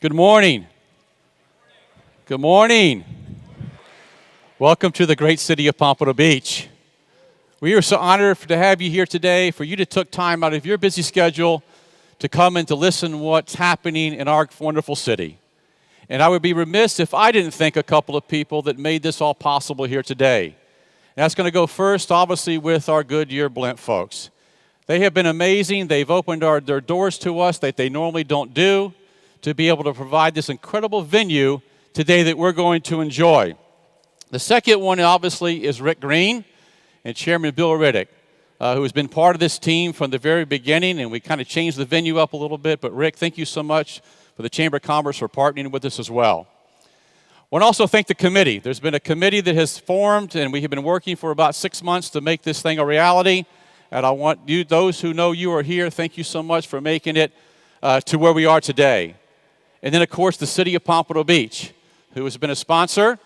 Good morning. Good morning. Welcome to the great city of Pompano Beach. We are so honored to have you here today, for you to took time out of your busy schedule to come and to listen what's happening in our wonderful city. And I would be remiss if I didn't thank a couple of people that made this all possible here today. And that's going to go first, obviously, with our Goodyear Blimp folks. They have been amazing. They've opened their doors to us that they normally don't do, to be able to provide this incredible venue today that we're going to enjoy. The second one, obviously, is Rick Green and Chairman Bill Riddick, who has been part of this team from the very beginning, and we kind of changed the venue up a little bit. But Rick, thank you so much for the Chamber of Commerce for partnering with us as well. I want to also thank the committee. There's been a committee that has formed, and we have been working for about 6 months to make this thing a reality. And I want you, those who know you are here, thank you so much for making it to where we are today. And then, of course, the city of Pompano Beach, who has been a sponsor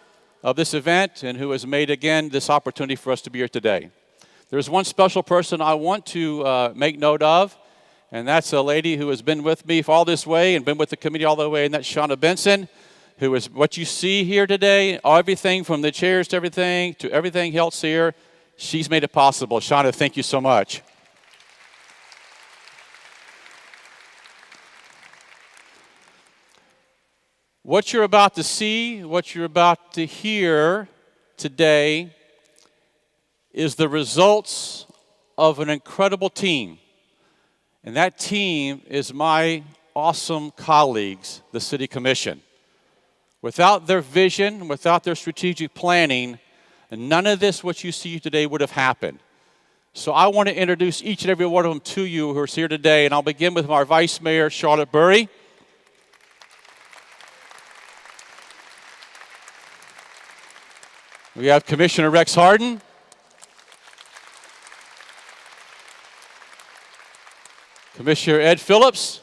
of this event and who has made, again, this opportunity for us to be here today. There's one special person I want to make note of, and that's a lady who has been with me all this way and been with the committee all the way, and that's Shauna Benson, who is what you see here today, everything from the chairs to everything else here. She's made it possible. Shauna, thank you so much. What you're about to see, what you're about to hear today is the results of an incredible team. And that team is my awesome colleagues, the City Commission. Without their vision, without their strategic planning, none of this, what you see today, would have happened. So I want to introduce each and every one of them to you who are here today, and I'll begin with our Vice Mayor, Charlotte Burry. We have Commissioner Rex Harden. Commissioner Ed Phillips.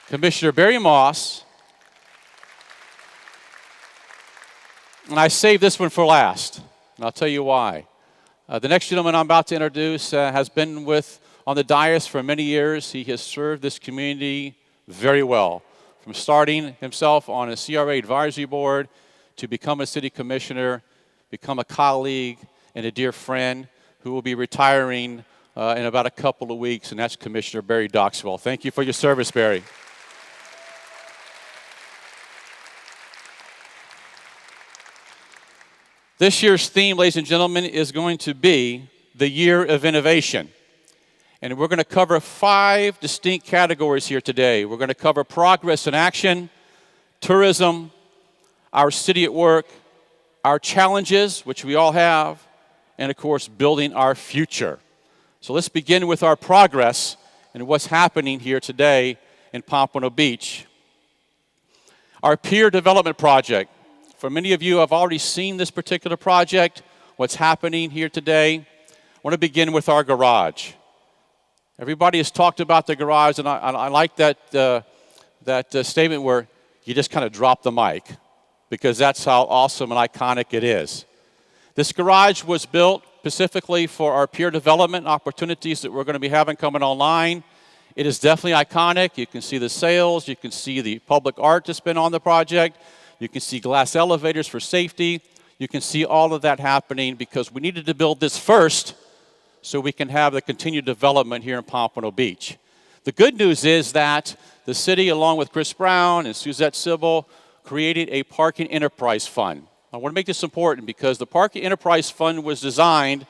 Commissioner Barry Moss. And I saved this one for last, and I'll tell you why. The next gentleman I'm about to introduce has been on the dais for many years. He has served this community very well, from starting himself on a CRA advisory board to become a city commissioner, become a colleague and a dear friend who will be retiring in about a couple of weeks, and that's Commissioner Barry Doxwell. Thank you for your service, Barry. This year's theme, ladies and gentlemen, is going to be the Year of Innovation. And we're going to cover 5 distinct categories here today. We're going to cover progress in action, tourism, our city at work, our challenges, which we all have, and of course, building our future. So let's begin with our progress and what's happening here today in Pompano Beach. Our peer development project. For many of you have already seen this particular project, what's happening here today. I want to begin with our garage. Everybody has talked about the garage, and I like that statement where you just kind of drop the mic, because that's how awesome and iconic it is. This garage was built specifically for our peer development opportunities that we're going to be having coming online. It is definitely iconic. You can see the sails. You can see the public art that's been on the project. You can see glass elevators for safety. You can see all of that happening because we needed to build this first so we can have the continued development here in Pompano Beach. The good news is that the city, along with Chris Brown and Suzette Sybil, created a parking enterprise fund. I want to make this important because the parking enterprise fund was designed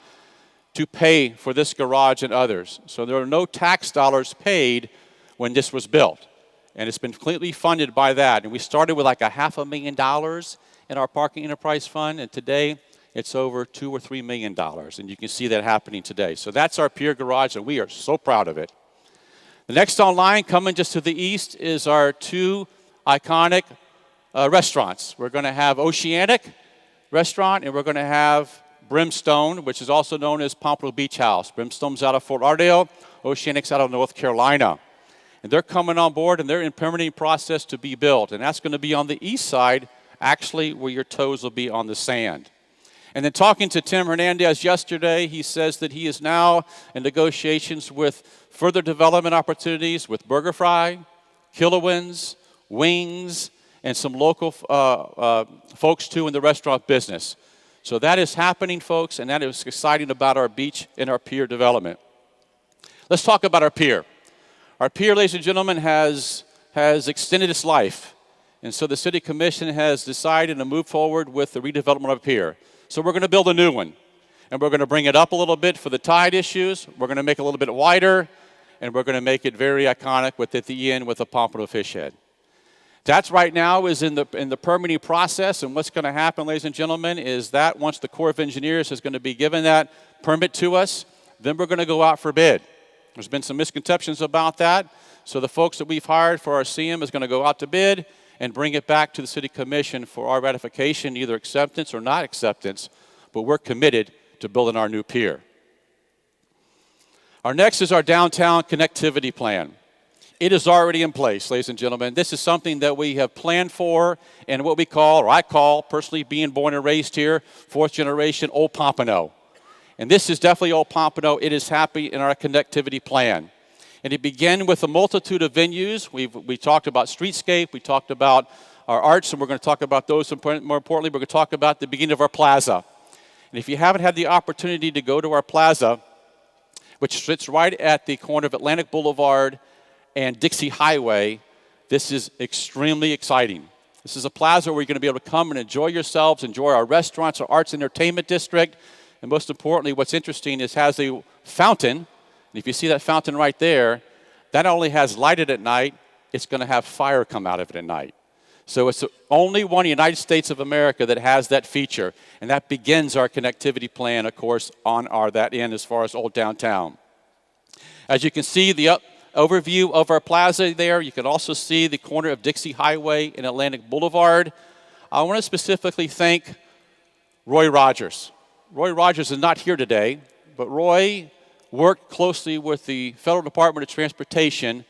to pay for this garage and others. So there are no tax dollars paid when this was built. And it's been completely funded by that. And we started with like $500,000 in our parking enterprise fund, and today it's over $2 or $3 million, and you can see that happening today. So that's our Pier Garage, and we are so proud of it. The next online, coming just to the east, is our 2 iconic restaurants. We're going to have Oceanic Restaurant, and we're going to have Brimstone, which is also known as Pompano Beach House. Brimstone's out of Fort Lauderdale, Oceanic's out of North Carolina. And they're coming on board, and they're in permitting process to be built. And that's going to be on the east side, actually, where your toes will be on the sand. And then talking to Tim Hernandez yesterday, he says that he is now in negotiations with further development opportunities with BurgerFi, Kilowins, Wings, and some local folks too in the restaurant business. So that is happening, folks, and that is exciting about our beach and our pier development. Let's talk about our pier. Our pier, ladies and gentlemen, has extended its life. And so the City Commission has decided to move forward with the redevelopment of our pier. So we're going to build a new one. And we're going to bring it up a little bit for the tide issues. We're going to make it a little bit wider. And we're going to make it very iconic with at the end with a pompano fish head. That's right now is in the permitting process. And what's going to happen, ladies and gentlemen, is that once the Corps of Engineers is going to be given that permit to us, then we're going to go out for bid. There's been some misconceptions about that. So the folks that we've hired for our CM is going to go out to bid and bring it back to the City Commission for our ratification, either acceptance or not acceptance. But we're committed to building our new pier. Our next is our downtown connectivity plan. It is already in place, ladies and gentlemen. This is something that we have planned for and what we call, or I call, personally being born and raised here, fourth generation Old Pompano. And this is definitely Old Pompano. It is happy in our connectivity plan. And it began with a multitude of venues. We talked about streetscape. We talked about our arts, and we're going to talk about those. More importantly, we're going to talk about the beginning of our plaza. And if you haven't had the opportunity to go to our plaza, which sits right at the corner of Atlantic Boulevard and Dixie Highway, this is extremely exciting. This is a plaza where you're going to be able to come and enjoy yourselves, enjoy our restaurants, our arts entertainment district, and most importantly, what's interesting is it has a fountain, and if you see that fountain right there, that not only has lighted at night, it's going to have fire come out of it at night. So it's the only one in the United States of America that has that feature, and that begins our connectivity plan, of course, on that end as far as Old Downtown. As you can see, the overview of our plaza there, you can also see the corner of Dixie Highway and Atlantic Boulevard. I want to specifically thank Roy Rogers. Roy Rogers is not here today, but Roy worked closely with the Federal Department of Transportation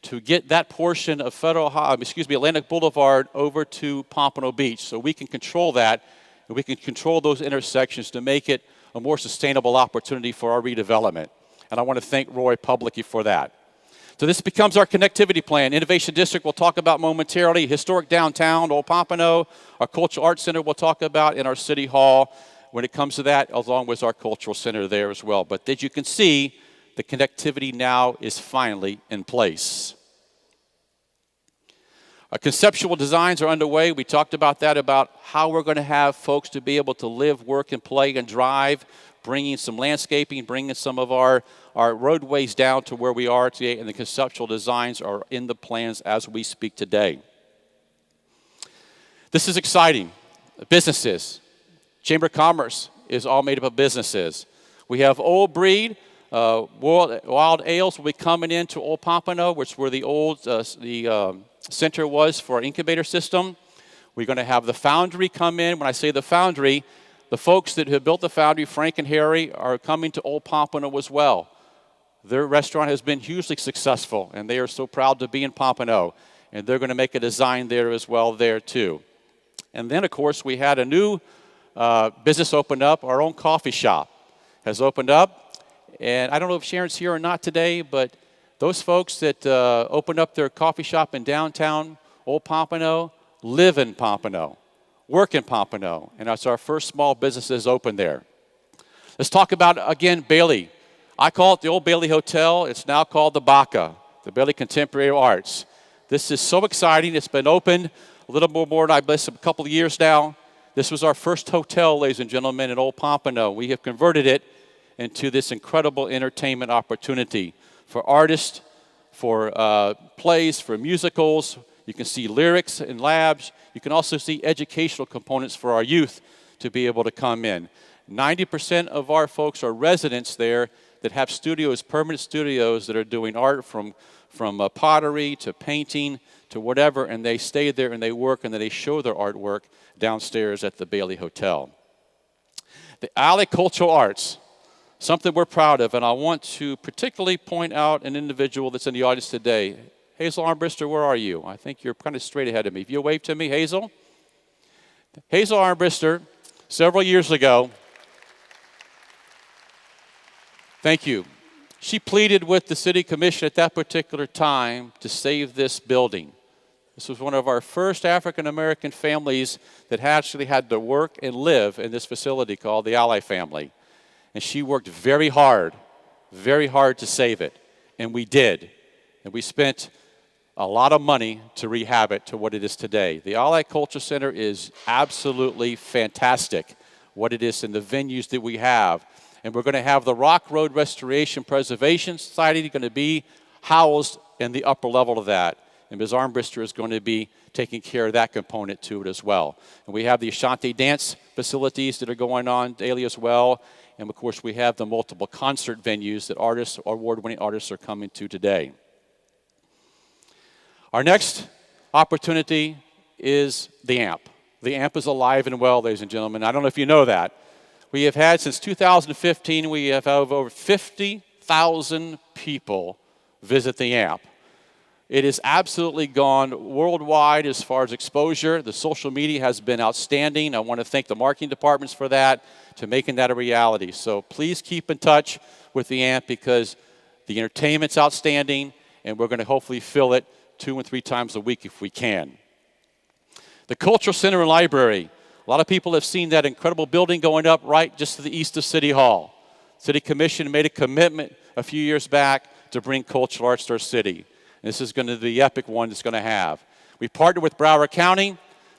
to get that portion of Atlantic Boulevard over to Pompano Beach so we can control that and we can control those intersections to make it a more sustainable opportunity for our redevelopment. And I want to thank Roy publicly for that. So this becomes our connectivity plan. Innovation District we'll talk about momentarily. Historic Downtown, Old Pompano. Our Cultural Arts Center we'll talk about in our City Hall when it comes to that, along with our Cultural Center there as well. But as you can see, the connectivity now is finally in place. Our conceptual designs are underway. We talked about that, about how we're going to have folks to be able to live, work, and play and drive, bringing some landscaping, bringing some of our roadways down to where we are today, and the conceptual designs are in the plans as we speak today. This is exciting. Businesses. Chamber of Commerce is all made up of businesses. We have Old Breed. Wild Ales will be coming into Old Pompano, which where the old center was for our incubator system. We're going to have the Foundry come in. When I say the Foundry, the folks that have built the Foundry, Frank and Harry, are coming to Old Pompano as well. Their restaurant has been hugely successful, and they are so proud to be in Pompano. And they're going to make a design there as well there too. And then, of course, we had a new business open up. Our own coffee shop has opened up. And I don't know if Sharon's here or not today, but those folks that opened up their coffee shop in downtown Old Pompano live in Pompano, work in Pompano, and that's our first small businesses open there. Let's talk about, again, Bailey. I call it the Old Bailey Hotel. It's now called the Baca, the Bailey Contemporary Arts. This is so exciting. It's been open a little more than I believe a couple of years now. This was our first hotel, ladies and gentlemen, in Old Pompano. We have converted it into this incredible entertainment opportunity for artists, for plays, for musicals. You can see lyrics and labs. You can also see educational components for our youth to be able to come in. 90% of our folks are residents there that have studios, permanent studios, that are doing art from pottery to painting to whatever, and they stay there and they work and then they show their artwork downstairs at the Bailey Hotel. The Alley Cultural Arts, something we're proud of, and I want to particularly point out an individual that's in the audience today. Hazel Armbruster, where are you? I think you're kind of straight ahead of me. If you'll wave to me, Hazel. Hazel Armbruster Several years ago, thank you, she pleaded with the city commission at that particular time to save this building. This was one of our first African-American families that actually had to work and live in this facility called the Ally family. And she worked very hard to save it. And we did. And we spent a lot of money to rehab it to what it is today. The Ally Culture Center is absolutely fantastic, what it is and the venues that we have. And we're going to have the Rock Road Restoration Preservation Society going to be housed in the upper level of that. And Ms. Armbruster is going to be taking care of that component to it as well. And we have the Ashanti dance facilities that are going on daily as well. And of course, we have the multiple concert venues that artists, award-winning artists, are coming to today. Our next opportunity is the AMP. The AMP is alive and well, ladies and gentlemen. I don't know if you know that. We have had, since 2015, we have had over 50,000 people visit the AMP. It has absolutely gone worldwide as far as exposure. The social media has been outstanding. I want to thank the marketing departments for that, to making that a reality. So please keep in touch with the AMP because the entertainment's outstanding, and we're going to hopefully fill it 2 and 3 times a week if we can. The Cultural Center and Library. A lot of people have seen that incredible building going up right just to the east of City Hall. City Commission made a commitment a few years back to bring cultural arts to our city. This is going to be the epic one it's going to have. We partnered with Broward County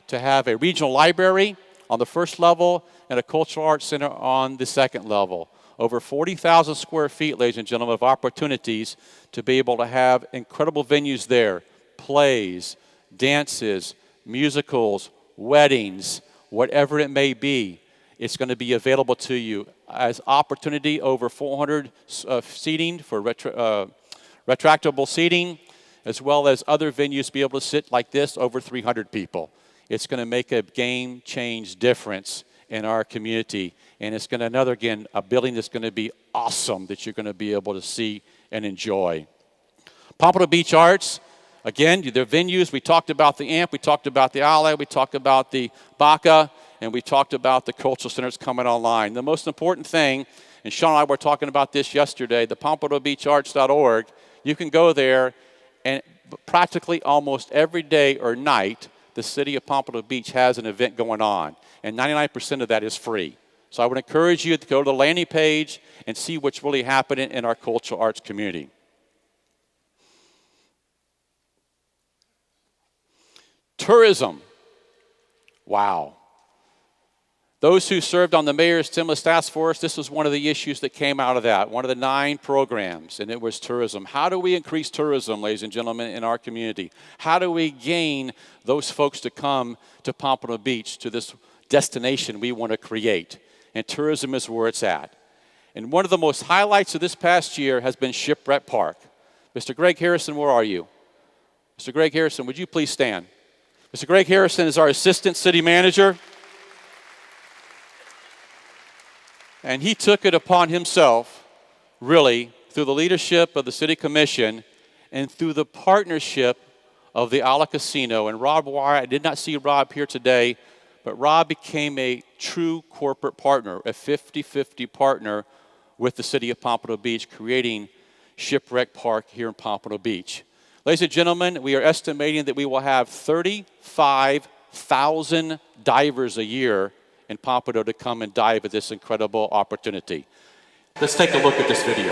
to have a regional library on the first level and a cultural arts center on the second level. Over 40,000 square feet, ladies and gentlemen, of opportunities to be able to have incredible venues there. Plays, dances, musicals, weddings, whatever it may be. It's going to be available to you as opportunity, over 400 seating for retractable seating, as well as other venues be able to sit like this, over 300 people. It's going to make a game change difference in our community. And it's going to, again, a building that's going to be awesome that you're going to be able to see and enjoy. Pompano Beach Arts, again, their venues. We talked about the AMP, we talked about the Ally, we talked about the BACA, and we talked about the cultural centers coming online. The most important thing, and Sean and I were talking about this yesterday, the PompanoBeachArts.org, you can go there, and practically almost every day or night, the city of Pompano Beach has an event going on, and 99% of that is free. So I would encourage you to go to the landing page and see what's really happening in our cultural arts community. Tourism. Wow. Those who served on the mayor's stimulus task force, this was one of the issues that came out of that, one of the 9 programs, and it was tourism. How do we increase tourism, ladies and gentlemen, in our community? How do we gain those folks to come to Pompano Beach, to this destination we want to create? And tourism is where it's at. And one of the most highlights of this past year has been Shipwreck Park. Mr. Greg Harrison, where are you? Mr. Greg Harrison, would you please stand? Mr. Greg Harrison is our assistant city manager. And he took it upon himself, really, through the leadership of the City Commission and through the partnership of the Ala Casino. And Rob Wire, I did not see Rob here today, but Rob became a true corporate partner, a 50-50 partner with the city of Pompano Beach, creating Shipwreck Park here in Pompano Beach. Ladies and gentlemen, we are estimating that we will have 35,000 divers a year in Pompano to come and dive at this incredible opportunity. Let's take a look at this video.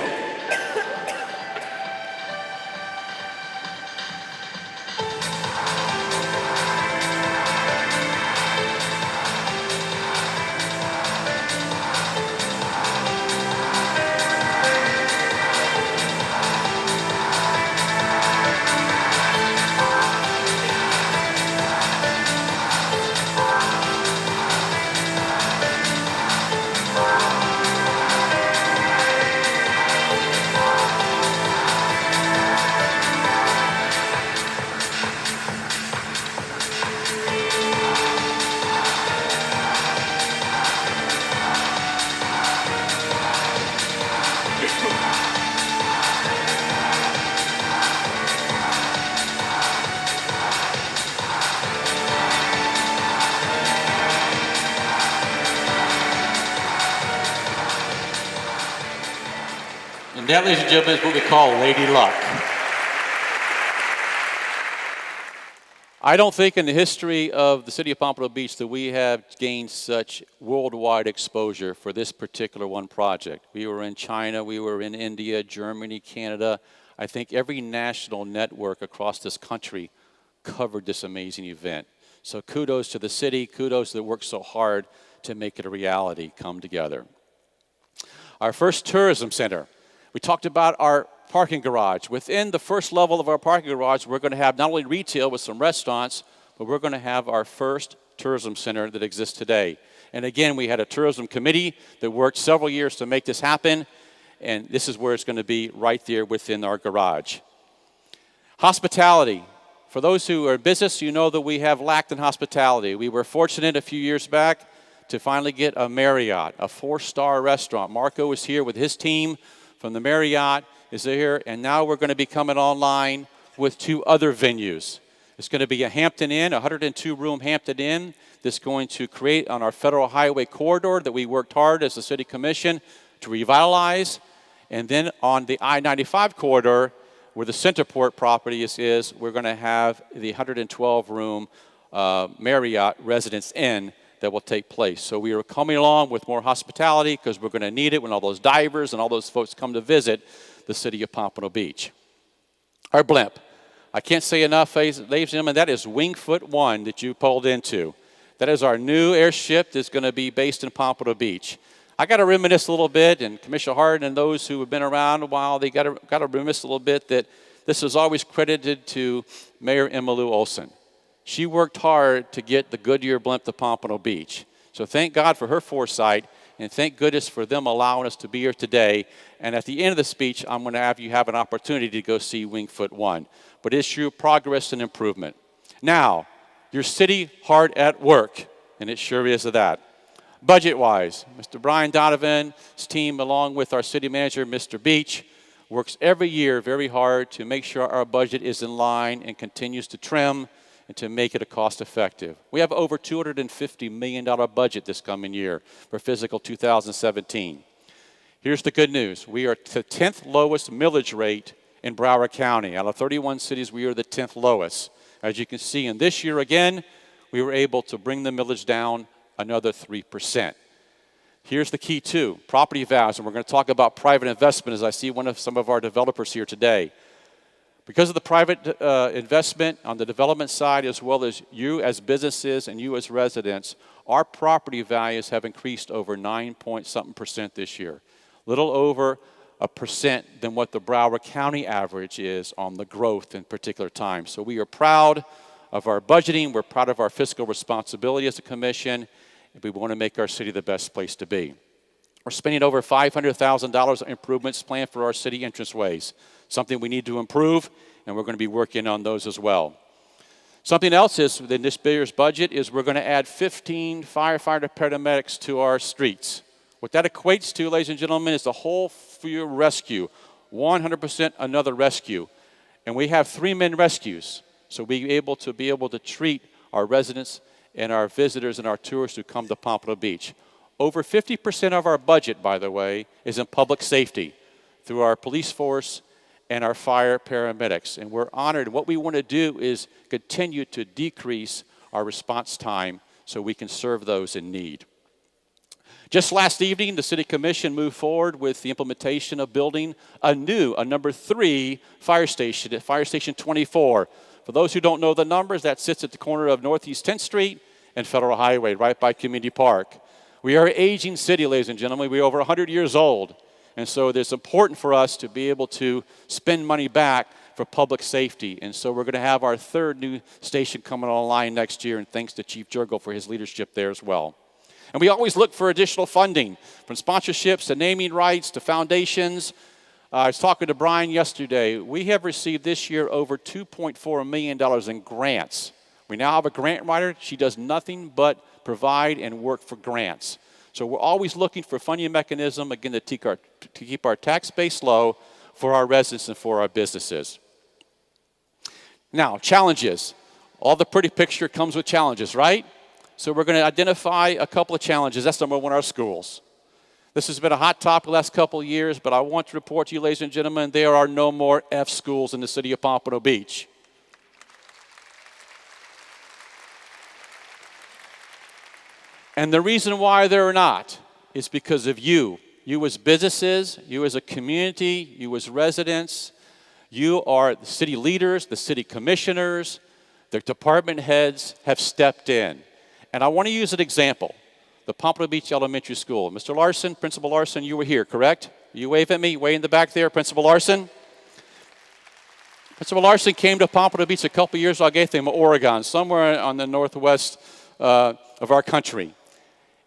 And that, ladies and gentlemen, is what we call Lady Luck. I don't think in the history of the city of Pompano Beach that we have gained such worldwide exposure for this particular one project. We were in China, we were in India, Germany, Canada. I think every national network across this country covered this amazing event. So kudos to the city, kudos that worked so hard to make it a reality come together. Our first tourism center. We talked about our parking garage. Within the first level of our parking garage, we're going to have not only retail with some restaurants, but we're going to have our first tourism center that exists today. And again, we had a tourism committee that worked several years to make this happen, and this is where it's going to be, right there within our garage. Hospitality. For those who are in business, you know that we have lacked in hospitality. We were fortunate a few years back to finally get a Marriott, a 4-star restaurant. Marco is here with his team from the Marriott, is here, and now we're going to be coming online with 2 other venues. It's going to be a Hampton Inn, a 102-room Hampton Inn that's going to create on our Federal Highway corridor that we worked hard as the City Commission to revitalize. And then on the I-95 corridor, where the Centerport property is, we're going to have the 112-room Marriott Residence Inn that will take place. So we are coming along with more hospitality because we're going to need it when all those divers and all those folks come to visit the city of Pompano Beach. Our blimp. I can't say enough, ladies and gentlemen, that is Wingfoot 1 that you pulled into. That is our new airship that's going to be based in Pompano Beach. I got to reminisce a little bit, and Commissioner Hardin and those who have been around a while, they got to reminisce a little bit that this is always credited to Mayor Emmylou Olsen. She worked hard to get the Goodyear blimp to Pompano Beach. So thank God for her foresight, and thank goodness for them allowing us to be here today. And at the end of the speech, I'm going to have you have an opportunity to go see Wingfoot 1. But it's true progress and improvement. Now, your city hard at work, and it sure is of that. Budget-wise, Mr. Brian Donovan's team, along with our city manager, Mr. Beach, works every year very hard to make sure our budget is in line and continues to trim and to make it a cost-effective. We have over $250 million budget this coming year for fiscal 2017. Here's the good news. We are the 10th lowest millage rate in Broward County. Out of 31 cities, we are the 10th lowest. As you can see, and this year again, we were able to bring the millage down another 3%. Here's the key too, property values, and we're going to talk about private investment as I see some of our developers here today. Because of the private investment on the development side, as well as you as businesses and you as residents, our property values have increased over 9-point-something% this year. Little over 1% than what the Broward County average is on the growth in particular times. So we are proud of our budgeting. We're proud of our fiscal responsibility as a commission. And we want to make our city the best place to be. We're spending over $500,000 on improvements planned for our city entranceways, something we need to improve, and we're going to be working on those as well. Something else is, within this year's budget, is we're going to add 15 firefighter paramedics to our streets. What that equates to, ladies and gentlemen, is the whole field rescue, 100% another rescue. And we have 3-man rescues, so we're able to treat our residents and our visitors and our tourists who come to Pompano Beach. Over 50% of our budget, by the way, is in public safety through our police force and our fire paramedics. And we're honored. What we want to do is continue to decrease our response time so we can serve those in need. Just last evening, the City Commission moved forward with the implementation of building a number 3 fire station at Fire Station 24. For those who don't know the numbers, that sits at the corner of Northeast 10th Street and Federal Highway, right by Community Park. We are an aging city, ladies and gentlemen. We're over 100 years old. And so it's important for us to be able to spend money back for public safety. And so we're going to have our 3rd new station coming online next year, and thanks to Chief Jurgel for his leadership there as well. And we always look for additional funding, from sponsorships to naming rights to foundations. I was talking to Brian yesterday. We have received this year over $2.4 million in grants. We now have a grant writer. She does nothing but provide and work for grants. So we're always looking for funding mechanism, again, to keep our tax base low for our residents and for our businesses. Now, challenges. All the pretty picture comes with challenges, right? So we're going to identify a couple of challenges. That's number 1, our schools. This has been a hot topic the last couple of years, but I want to report to you, ladies and gentlemen, there are no more F schools in the city of Pompano Beach. And the reason why there are not is because of you. You as businesses, you as a community, you as residents, you are the city leaders, the city commissioners, the department heads have stepped in. And I want to use an example. The Pompano Beach Elementary School. Mr. Larson, Principal Larson, you were here, correct? You wave at me, way in the back there, Principal Larson. Principal Larson came to Pompano Beach a couple years ago, I gave him Oregon, somewhere on the northwest of our country.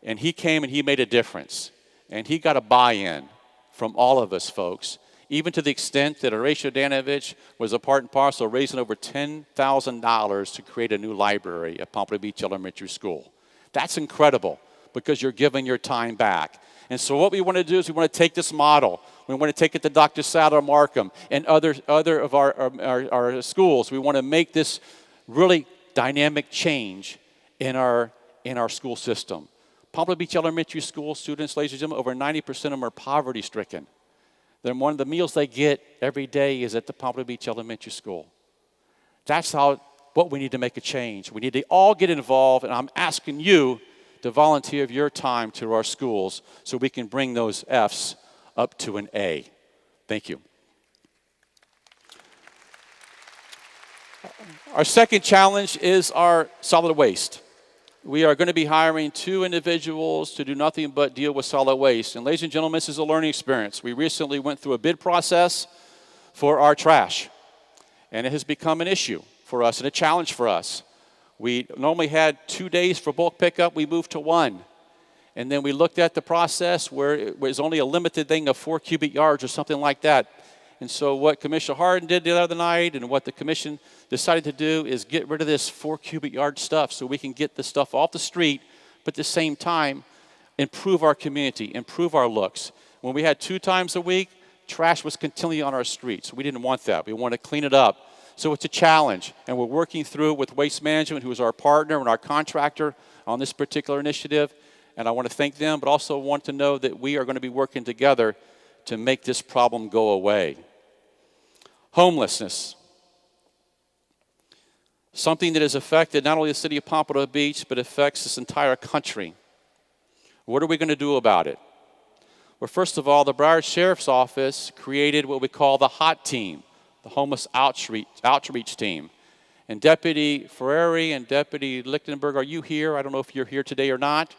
And he came and he made a difference. And he got a buy-in from all of us folks, even to the extent that Horatio Danovich was a part and parcel raising over $10,000 to create a new library at Pompano Beach Elementary School. That's incredible because you're giving your time back. And so what we want to do is we want to take this model. We want to take it to Dr. Sadler Markham and other of our schools. We want to make this really dynamic change in our school system. Pompano Beach Elementary School students, ladies and gentlemen, over 90% of them are poverty-stricken. Then one of the meals they get every day is at the Pompano Beach Elementary School. That's what we need to make a change. We need to all get involved, and I'm asking you to volunteer your time to our schools so we can bring those Fs up to an A. Thank you. Our second challenge is our solid waste. We are going to be hiring 2 individuals to do nothing but deal with solid waste. And ladies and gentlemen, this is a learning experience. We recently went through a bid process for our trash, and it has become an issue for us and a challenge for us. We normally had 2 days for bulk pickup. We moved to 1. And then we looked at the process where it was only a limited thing of 4 cubic yards or something like that. And so what Commissioner Hardin did the other night and what the commission decided to do is get rid of this 4 cubic yard stuff so we can get the stuff off the street, but at the same time, improve our community, improve our looks. When we had 2 times a week, trash was continually on our streets. We didn't want that. We wanted to clean it up. So it's a challenge, and we're working through it with Waste Management, who is our partner and our contractor on this particular initiative. And I want to thank them, but also want to know that we are going to be working together to make this problem go away. Homelessness. Something that has affected not only the city of Pompano Beach, but affects this entire country. What are we going to do about it? Well, first of all, the Broward Sheriff's Office created what we call the HOT team, the Homeless Outreach Team. And Deputy Ferrari and Deputy Lichtenberg, are you here? I don't know if you're here today or not.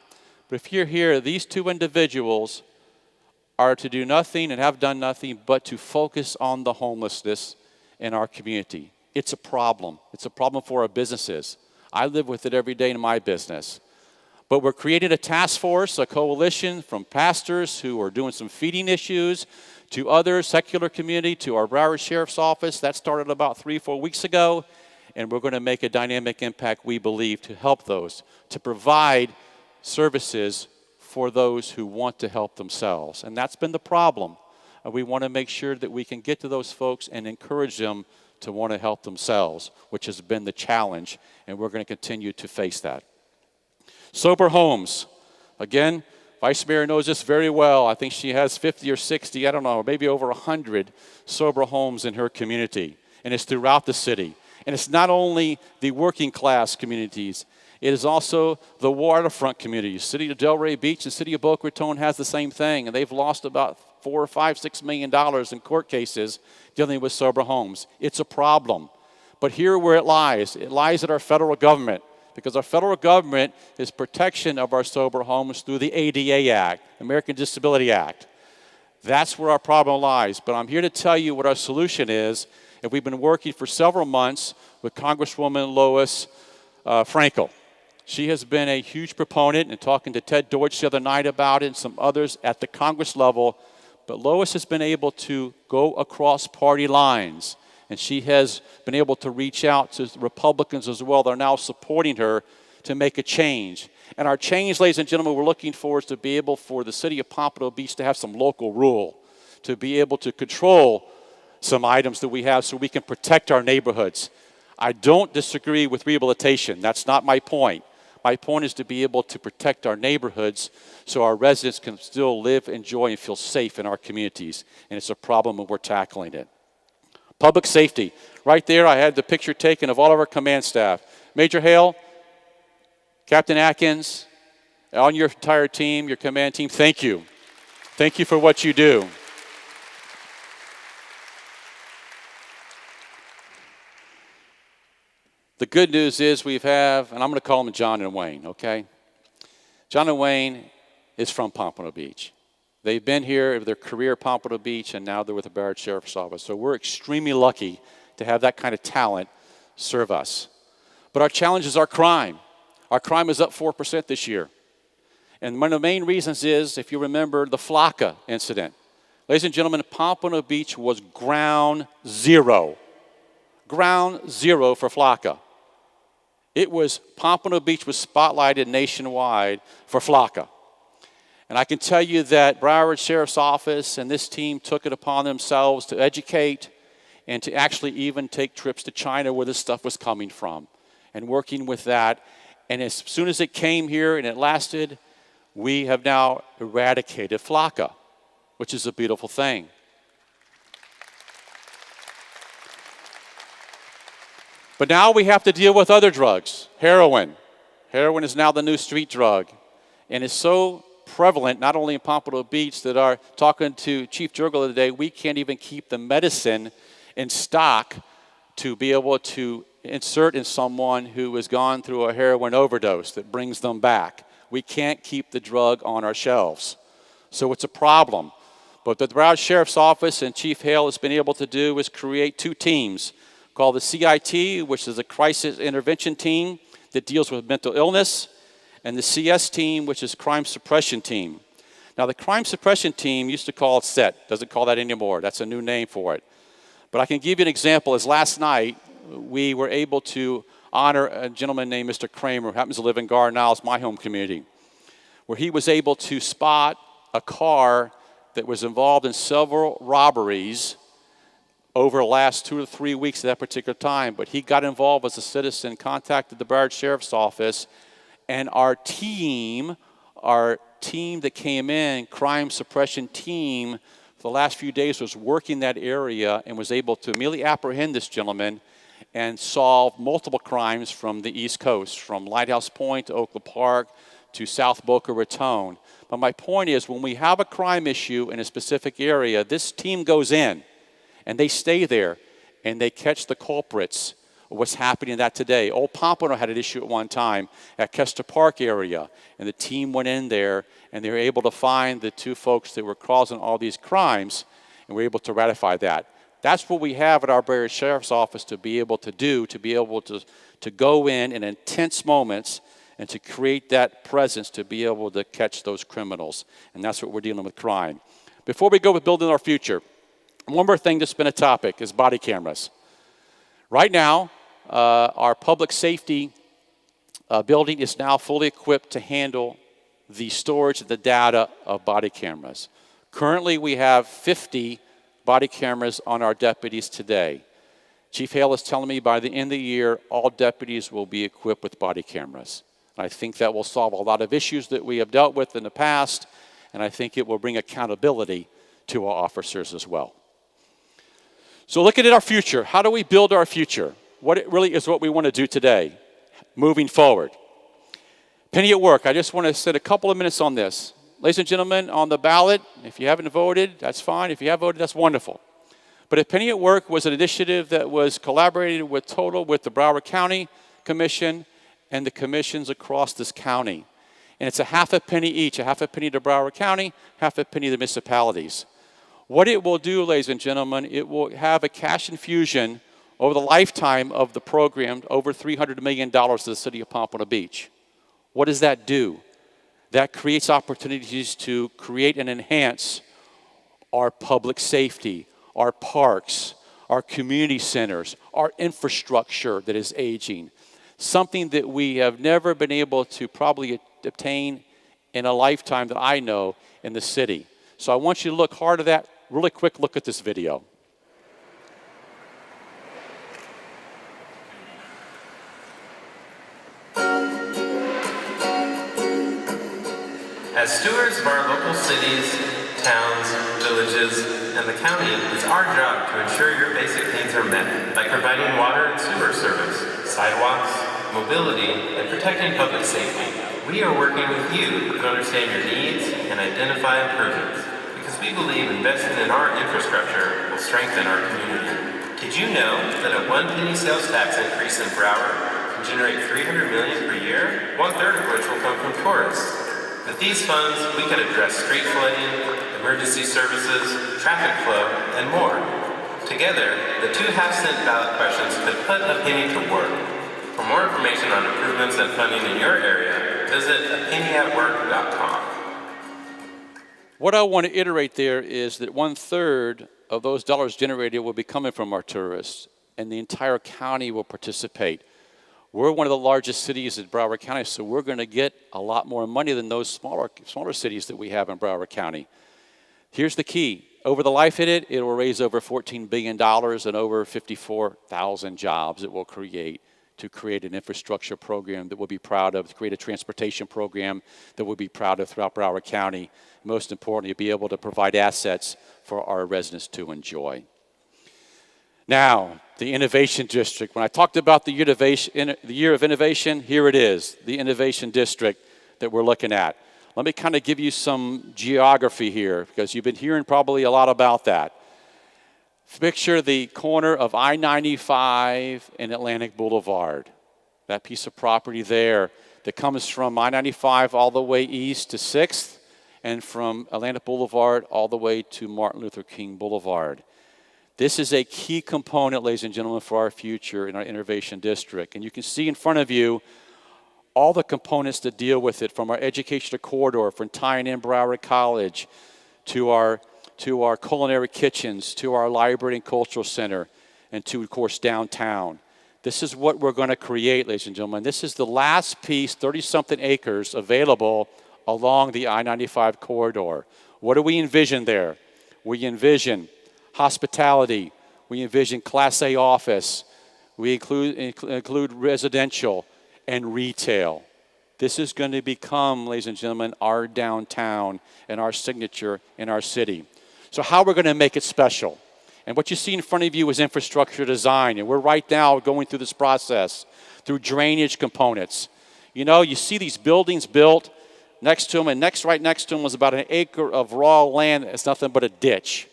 But if you're here, these 2 individuals are to do nothing and have done nothing but to focus on the homelessness in our community. It's a problem. It's a problem for our businesses. I live with it every day in my business. But we're creating a task force, a coalition from pastors who are doing some feeding issues to other secular community, to our Broward Sheriff's Office. That started about 3-4 weeks ago. And we're going to make a dynamic impact, we believe, to help those, to provide services for those who want to help themselves. And that's been the problem. We want to make sure that we can get to those folks and encourage them to want to help themselves, which has been the challenge, and we're going to continue to face that. Sober homes. Again, Vice Mayor knows this very well. I think she has 50 or 60, I don't know, maybe over 100 sober homes in her community. And it's throughout the city. And it's not only the working class communities, it is also the waterfront communities. City of Delray Beach and City of Boca Raton has the same thing, and they've lost about $4 or $5, $6 million in court cases dealing with sober homes. It's a problem. But here where it lies at our federal government, because our federal government is protection of our sober homes through the ADA Act, American Disability Act. That's where our problem lies. But I'm here to tell you what our solution is, and we've been working for several months with Congresswoman Lois Frankel. She has been a huge proponent and talking to Ted Deutsch the other night about it and some others at the Congress level. But Lois has been able to go across party lines, and she has been able to reach out to Republicans as well that are now supporting her to make a change. And our change, ladies and gentlemen, we're looking for is to be able for the city of Pompano Beach to have some local rule, to be able to control some items that we have so we can protect our neighborhoods. I don't disagree with rehabilitation. That's not my point. My point is to be able to protect our neighborhoods so our residents can still live, enjoy, and feel safe in our communities. And it's a problem and we're tackling it. Public safety. Right there, I had the picture taken of all of our command staff. Major Hale, Captain Atkins, on your entire team, your command team, thank you. Thank you for what you do. The good news is we have, and I'm going to call them John and Wayne, okay? John and Wayne is from Pompano Beach. They've been here of their career at Pompano Beach, and now they're with the Broward Sheriff's Office. So we're extremely lucky to have that kind of talent serve us. But our challenge is our crime. Our crime is up 4% this year. And one of the main reasons is, if you remember, the Flocka incident. Ladies and gentlemen, Pompano Beach was ground zero. Ground zero for Flocka. Pompano Beach was spotlighted nationwide for Flocka. And I can tell you that Broward Sheriff's Office and this team took it upon themselves to educate and to actually even take trips to China where this stuff was coming from and working with that. And as soon as it came here and it lasted, we have now eradicated Flocka, which is a beautiful thing. But now we have to deal with other drugs. Heroin. Heroin is now the new street drug. And it's so prevalent, not only in Pompano Beach, that talking to Chief Jurgel today, we can't even keep the medicine in stock to be able to insert in someone who has gone through a heroin overdose that brings them back. We can't keep the drug on our shelves. So it's a problem. But what the Broward Sheriff's Office and Chief Hale has been able to do is create two teams called the CIT, which is a crisis intervention team that deals with mental illness, and the CS team, which is crime suppression team. Now, the crime suppression team used to call it SET, doesn't call that anymore. That's a new name for it. But I can give you an example. As last night, we were able to honor a gentleman named Mr. Kramer, who happens to live in Garden Isles, my home community, where he was able to spot a car that was involved in several robberies over the last 2 to 3 weeks at that particular time. But he got involved as a citizen, contacted the Broward Sheriff's Office, and our team that came in, crime suppression team, for the last few days was working that area and was able to immediately apprehend this gentleman and solve multiple crimes from the East Coast, from Lighthouse Point to Oakland Park to South Boca Raton. But my point is, when we have a crime issue in a specific area, this team goes in and they stay there and they catch the culprits of what's happening in that today. Old Pompano had an issue at one time at Kester Park area, and the team went in there and they were able to find the two folks that were causing all these crimes, and we were able to ratify that. That's what we have at our Broward Sheriff's Office to be able to do, to be able to go in intense moments and to create that presence to be able to catch those criminals. And that's what we're dealing with crime. Before we go with building our future, one more thing that's been a topic is body cameras. Right now, our public safety building is now fully equipped to handle the storage of the data of body cameras. Currently, we have 50 body cameras on our deputies today. Chief Hale is telling me by the end of the year, all deputies will be equipped with body cameras. I think that will solve a lot of issues that we have dealt with in the past, and I think it will bring accountability to our officers as well. So looking at our future, how do we build our future? What it really is what we want to do today, moving forward. Penny at Work, I just want to spend a couple of minutes on this. Ladies and gentlemen, on the ballot, if you haven't voted, that's fine. If you have voted, that's wonderful. But a Penny at Work was an initiative that was collaborated with the Broward County Commission and the commissions across this county. And it's a half a penny each, a half a penny to Broward County, half a penny to the municipalities. What it will do, ladies and gentlemen, it will have a cash infusion over the lifetime of the program, over $300 million to the city of Pompano Beach. What does that do? That creates opportunities to create and enhance our public safety, our parks, our community centers, our infrastructure that is aging. Something that we have never been able to probably obtain in a lifetime that I know in the city. So I want you to look hard at that. Really quick look at this video. stewards of our local cities, towns, villages, and the county, it's our job to ensure your basic needs are met by providing water and sewer service, sidewalks, mobility, and protecting public safety. We are working with you to understand your needs and identify improvements because we believe investing in our infrastructure will strengthen our community. Did you know that a 1 penny sales tax increase in Broward can generate $300 million per year, 1/3 of which will come from tourists? With these funds, we could address street flooding, emergency services, traffic flow, and more. Together, the 2 half-cent ballot questions could put a penny to work. For more information on improvements and funding in your area, visit apennyatwork.com. What I want to iterate there is that 1/3 of those dollars generated will be coming from our tourists, and the entire county will participate. We're one of the largest cities in Broward County, so we're going to get a lot more money than those smaller cities that we have in Broward County. Here's the key. Over the life of it, it will raise over $14 billion and over 54,000 jobs it will create to create an infrastructure program that we'll be proud of, to create a transportation program that we'll be proud of throughout Broward County. Most importantly, be able to provide assets for our residents to enjoy. Now, the Innovation District. When I talked about the year of innovation, here it is, the Innovation District that we're looking at. Let me kind of give you some geography here because you've been hearing probably a lot about that. Picture the corner of I-95 and Atlantic Boulevard. That piece of property there that comes from I-95 all the way east to 6th and from Atlantic Boulevard all the way to Martin Luther King Boulevard. This is a key component, ladies and gentlemen, for our future in our Innovation District. And you can see in front of you all the components that deal with it, from our educational corridor, from tying in Broward College to our culinary kitchens, to our library and cultural center, and to, of course, downtown. This is what we're going to create, ladies and gentlemen. This is the last piece, 30-something acres, available along the I-95 corridor. What do we envision there? We envision hospitality. We envision Class A office. We include residential and retail. This is going to become, ladies and gentlemen, our downtown and our signature in our city. So how we're going to make it special? And what you see in front of you is infrastructure design. And we're right now going through this process through drainage components. You know, you see these buildings built next to them, and right next to them was about an acre of raw land that's nothing but a ditch.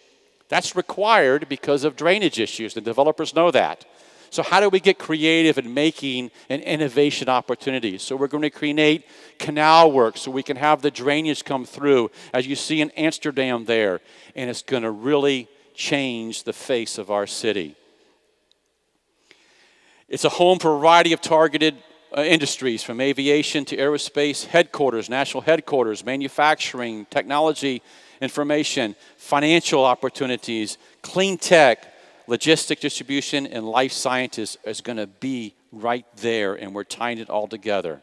That's required because of drainage issues. The developers know that. So how do we get creative in making an innovation opportunity? So we're going to create canal work so we can have the drainage come through, as you see in Amsterdam there, and it's going to really change the face of our city. It's a home for a variety of targeted industries, from aviation to aerospace, headquarters, national headquarters, manufacturing, technology, information, financial opportunities, clean tech, logistic distribution, and life sciences is going to be right there, and we're tying it all together.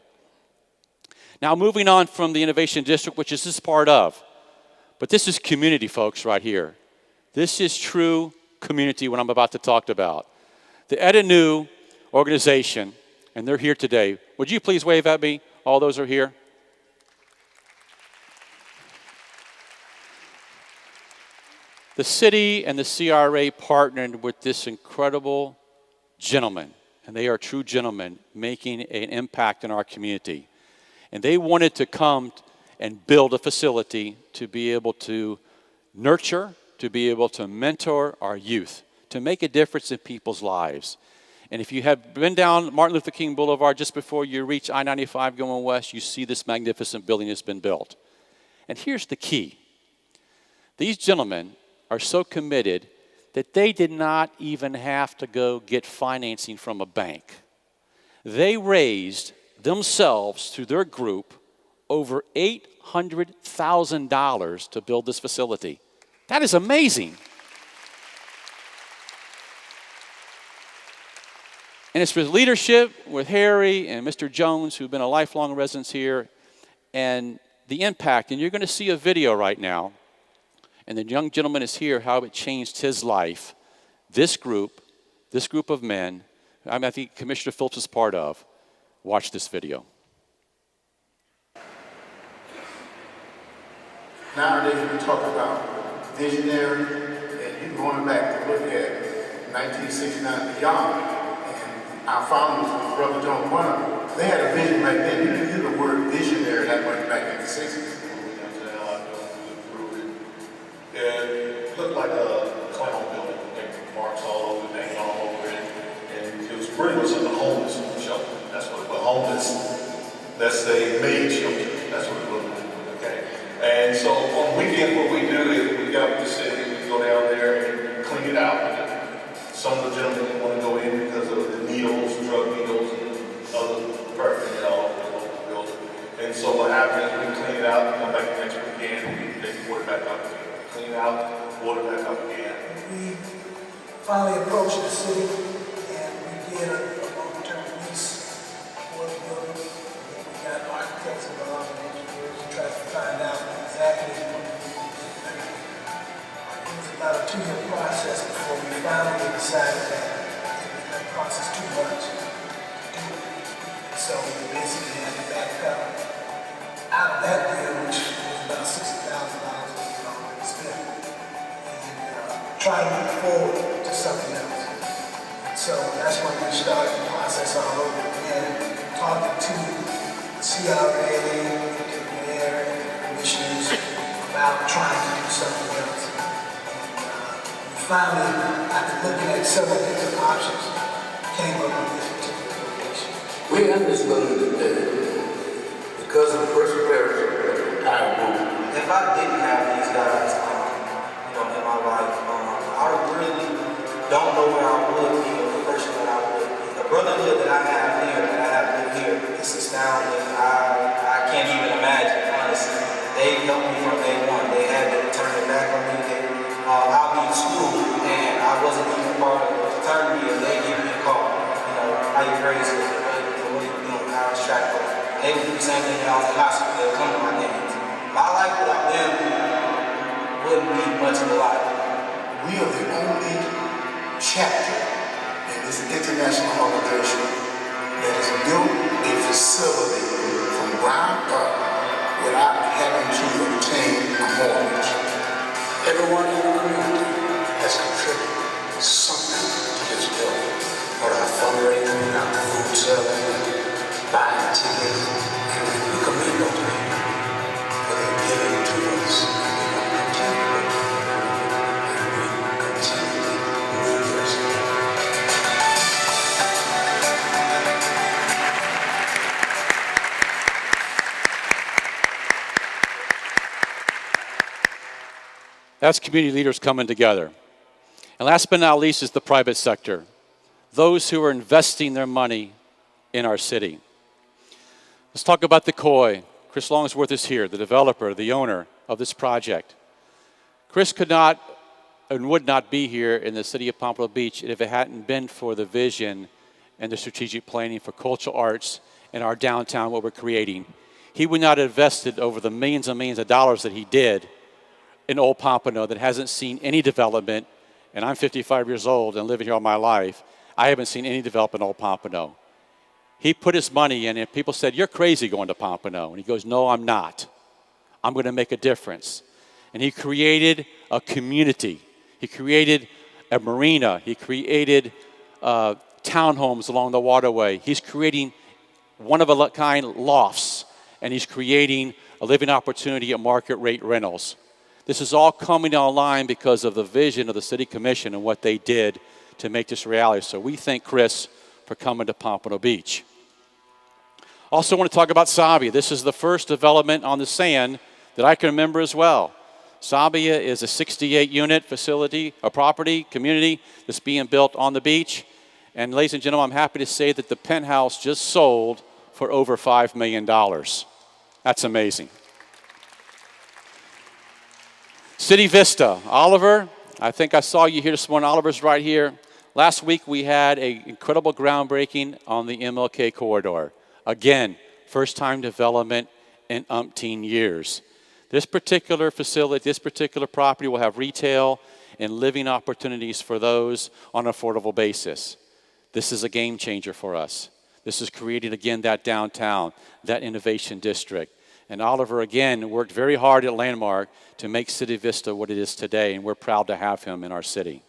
Now, moving on from the Innovation District, which is this part of, but this is community, folks, right here. This is true community, what I'm about to talk about. The EDINU organization, and they're here today. Would you please wave at me? All those are here. The city and the CRA partnered with this incredible gentleman, and they are true gentlemen making an impact in our community. And they wanted to come and build a facility to be able to nurture, to be able to mentor our youth, to make a difference in people's lives. And if you have been down Martin Luther King Boulevard just before you reach I-95 going west, you see this magnificent building that's been built. And here's the key. These gentlemen are so committed that they did not even have to go get financing from a bank. They raised themselves through their group over $800,000 to build this facility. That is amazing. And it's with leadership with Harry and Mr. Jones, who've been a lifelong residents here, and the impact. And you're going to see a video right now. And the young gentleman is here, how it changed his life. This group of men, I think Commissioner Phillips is part of. Watch this video. Nowadays, we talk about visionary, and you're going back to look at 1969 and beyond, and our founders, Brother John Bunner, they had a vision back then. You didn't hear the word visionary that much back in the 60s. It looked like a clown building. There were marks all over, things all over it. And it was pretty much like a homeless shelter. That's what it was. Homeless, let's say, maid shelter. That's what it looked like. Okay. And so on weekends, what we do is we got with the city, we go down there and clean it out. Some of the gentlemen didn't want to go in because of the needles, drug needles, and other paraphernalia all over the building. And so what happens is we clean it out, come back the next weekend, and we take the water back up again. Clean out, water back up again. We finally approached the city and we did a long-term lease for the building. We got architects involved and engineers to try to find out exactly what we need. It was about a 2-year process before we finally decided that that process too much to do. So we basically had to back up out of that deal, which was about $60,000. Spend and try to move forward to something else. So that's when we started the process all over again, talking to the CRA, the mayor, and the commissioners about trying to do something else. And we finally, after looking at several different options, came up with this particular location. We're in this building today because of the perseverance of the entire group. If I didn't have these guys, in my life, I really don't know where I would be or the person that I would be. The brotherhood that I have here, that I have been here, it's astounding. I can't even imagine, honestly. They helped me from day one. They had to turn their back on me. I'll be in school, and I wasn't even part of the fraternity, and they gave me a call. How you crazy? What are you doing? How is track? They would do the same thing when I was in high school. They would come to my games. My life without them wouldn't be much of a life. We are the only chapter in this international organization that has built a facility from ground up without having to obtain a mortgage. Everyone in the community has contributed something to this building. For our fundraising, our food selling, buying tickets, and we commend those people for their giving to us. That's community leaders coming together. And last but not least is the private sector, those who are investing their money in our city. Let's talk about the COI. Chris Longsworth is here, the developer, the owner of this project. Chris could not and would not be here in the city of Pompano Beach if it hadn't been for the vision and the strategic planning for cultural arts in our downtown, what we're creating. He would not have invested over the millions and millions of dollars that he did in Old Pompano that hasn't seen any development, and I'm 55 years old and living here all my life. I haven't seen any development in Old Pompano. He put his money in, and people said, "You're crazy going to Pompano." And he goes, "No, I'm not. I'm going to make a difference." And he created a community. He created a marina. He created townhomes along the waterway. He's creating one-of-a-kind lofts, and he's creating a living opportunity at market rate rentals. This is all coming online because of the vision of the City Commission and what they did to make this reality. So we thank Chris for coming to Pompano Beach. Also want to talk about Sabia. This is the first development on the sand that I can remember as well. Sabia is a 68-unit facility, a property, community that's being built on the beach. And ladies and gentlemen, I'm happy to say that the penthouse just sold for over $5 million. That's amazing. City Vista, Oliver, I think I saw you here this morning. Oliver's right here. Last week we had an incredible groundbreaking on the MLK corridor. Again, first time development in umpteen years. This particular facility, this particular property will have retail and living opportunities for those on an affordable basis. This is a game changer for us. This is creating, again, that downtown, that innovation district. And Oliver, again, worked very hard at Landmark to make City Vista what it is today, and we're proud to have him in our city.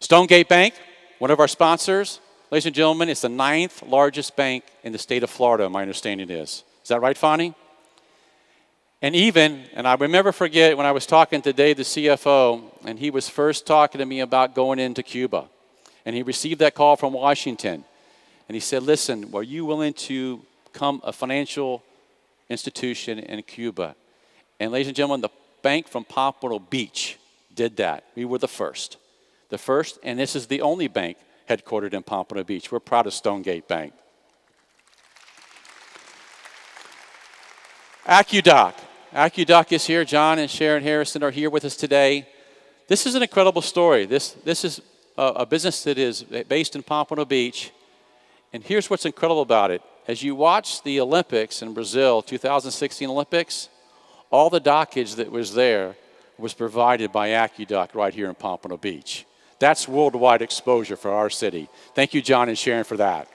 Stonegate Bank, one of our sponsors. Ladies and gentlemen, it's the 9th largest bank in the state of Florida, my understanding is. Is that right, Fonnie? And I remember forget when I was talking to Dave, the CFO, and he was first talking to me about going into Cuba. And he received that call from Washington. And he said, listen, are you willing to become a financial institution in Cuba? And ladies and gentlemen, the bank from Pompano Beach did that. We were the first. The first, and this is the only bank headquartered in Pompano Beach. We're proud of Stonegate Bank. AccuDoc. AccuDoc is here. John and Sharon Harrison are here with us today. This is an incredible story. This is a business that is based in Pompano Beach. And here's what's incredible about it. As you watch the Olympics in Brazil, 2016 Olympics, all the dockage that was there was provided by AccuDoc right here in Pompano Beach. That's worldwide exposure for our city. Thank you, John and Sharon, for that.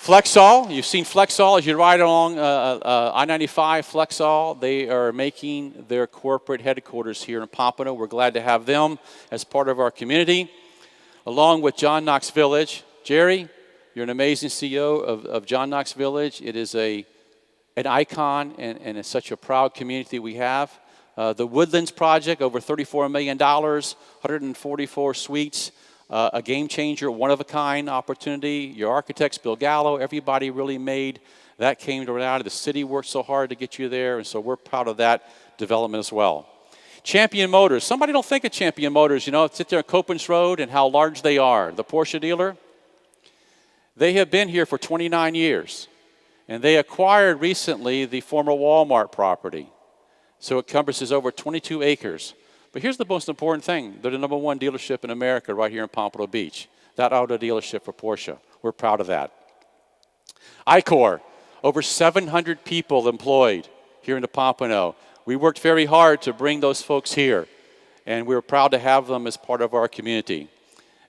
Flexall, you've seen Flexall as you ride along I-95. Flexall, they are making their corporate headquarters here in Pompano. We're glad to have them as part of our community, along with John Knox Village. Jerry, you're an amazing CEO of John Knox Village. It is an icon, and it's such a proud community we have. The Woodlands Project, over $34 million, 144 suites. A game changer, one-of-a-kind opportunity. Your architects, Bill Gallo, everybody really made that came to reality. The city worked so hard to get you there, and so we're proud of that development as well. Champion Motors. Somebody don't think of Champion Motors. You know, sit there on Copens Road and how large they are. The Porsche dealer, they have been here for 29 years, and they acquired recently the former Walmart property. So it encompasses over 22 acres. But here's the most important thing. They're the #1 dealership in America right here in Pompano Beach. That auto dealership for Porsche. We're proud of that. ICOR, over 700 people employed here in the Pompano. We worked very hard to bring those folks here, and we're proud to have them as part of our community.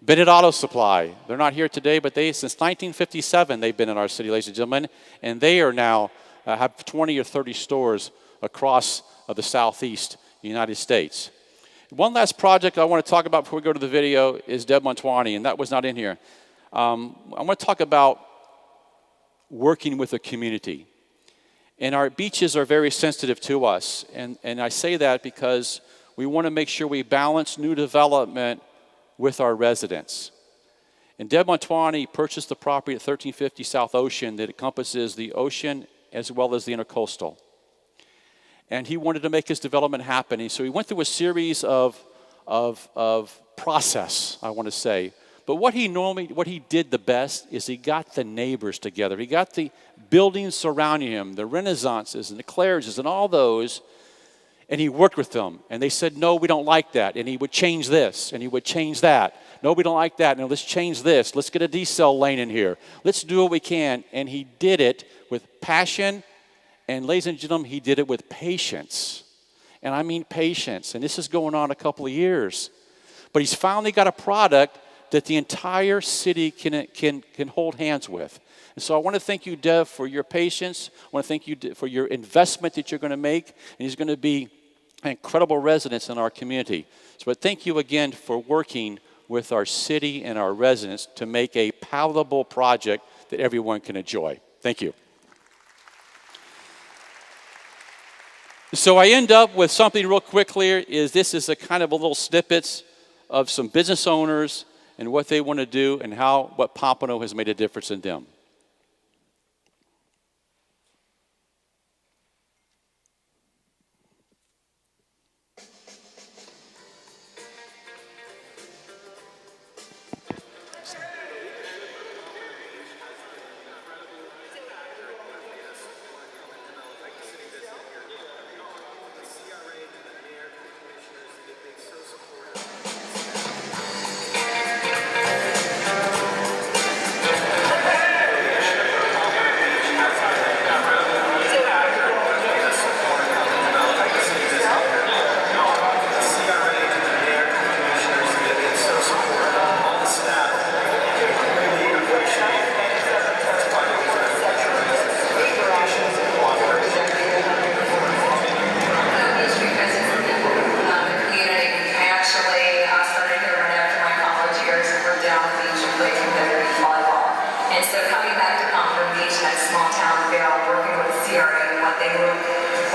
Bennett Auto Supply, they're not here today, but since 1957 they've been in our city, ladies and gentlemen, and they are now have 20 or 30 stores across the southeast United States. One last project I want to talk about before we go to the video is Deb Montwani, and that was not in here. I want to talk about working with the community. And our beaches are very sensitive to us, and I say that because we want to make sure we balance new development with our residents. And Deb Montwani purchased the property at 1350 South Ocean that encompasses the ocean as well as the intercoastal. And he wanted to make his development happen. And so he went through a series of process, I want to say. But what he did the best is he got the neighbors together. He got the buildings surrounding him, the Renaissances and the Claridges and all those, and he worked with them. And they said, no, we don't like that. And he would change this, and he would change that. No, we don't like that. No, let's change this. Let's get a decel lane in here. Let's do what we can. And he did it with passion. And ladies and gentlemen, he did it with patience. And I mean patience. And this is going on a couple of years. But he's finally got a product that the entire city can hold hands with. And so I want to thank you, Dev, for your patience. I want to thank you for your investment that you're going to make. And he's going to be an incredible resident in our community. So thank you again for working with our city and our residents to make a palatable project that everyone can enjoy. Thank you. So I end up with something real quickly. This is a kind of a little snippets of some business owners and what they want to do and what Pompano has made a difference in them.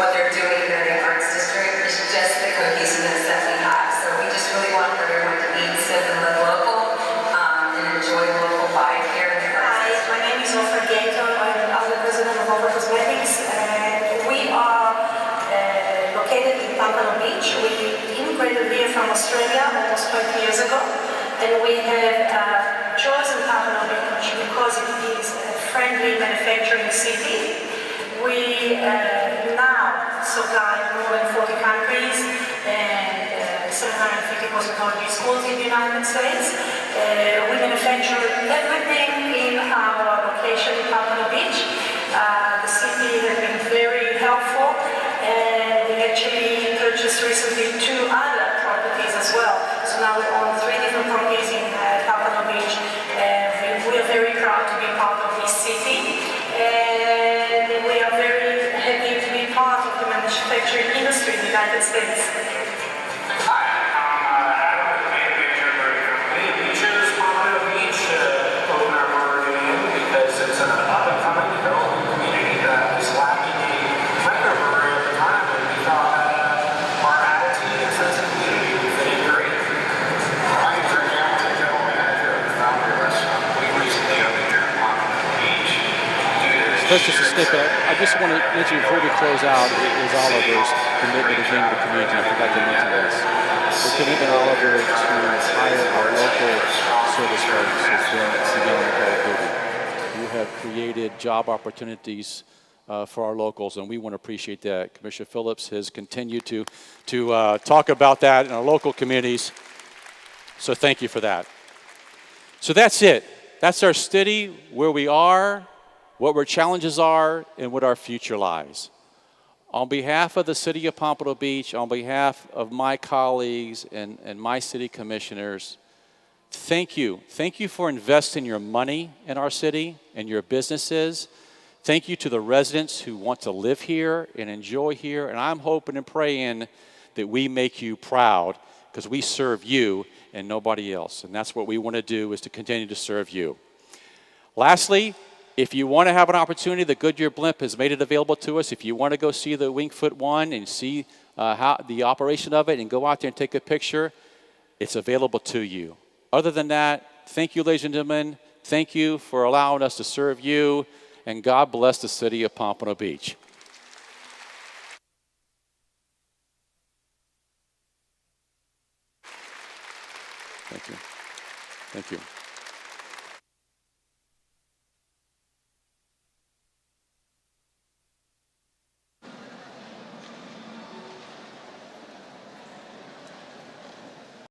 what they're doing here in the Arts District is just the cohesiveness that we have. So we just really want everyone to eat, sip, and live local, and enjoy the local vibe here in the Arts Hi, District. my name is Ofra Gator. I'm the president of Ofra Cosmetics. We are located in Pompano Beach. We immigrated here from Australia almost 20 years ago, and we have chosen Pompano Beach because it is a friendly manufacturing city. We now supply more than 40 countries and 750 cosmetology schools in the United States. We manufacture everything in our location in Pompano Beach. The city has been very helpful, and we actually purchased recently 2 other properties as well. So now we own 3 different properties in Pompano Beach, and we are very proud to be part of this city. And we are very happy to be part of the manufacturing industry in the United States. Hi, I'm Adam with Manufacturing Brewing Company. We chose Pompano Beach to open our brewery in because it's an up-and-coming developing community that was lacking a microbrewery at the time, and we thought our attitude and sense of community would fit in great. My name is Rick Hamilton, General Manager of the Foundry Restaurant. We recently opened here in Pompano Beach. That's just a snippet. I just want to mention before we close out is Oliver's commitment again to the community. I forgot to mention this. The commitment of Oliver to hire our local service folks has been beyond Call of Duty. You have created job opportunities for our locals, and we want to appreciate that. Commissioner Phillips has continued to talk about that in our local communities. So thank you for that. So that's it. That's our city, where we are, what our challenges are, and what our future lies. On behalf of the city of Pompano Beach, on behalf of my colleagues and my city commissioners, thank you. Thank you for investing your money in our city and your businesses. Thank you to the residents who want to live here and enjoy here. And I'm hoping and praying that we make you proud because we serve you and nobody else. And that's what we want to do, is to continue to serve you. Lastly, if you want to have an opportunity, the Goodyear Blimp has made it available to us. If you want to go see the Wingfoot One and see how the operation of it and go out there and take a picture, it's available to you. Other than that, thank you, ladies and gentlemen. Thank you for allowing us to serve you, and God bless the city of Pompano Beach. Thank you. Thank you.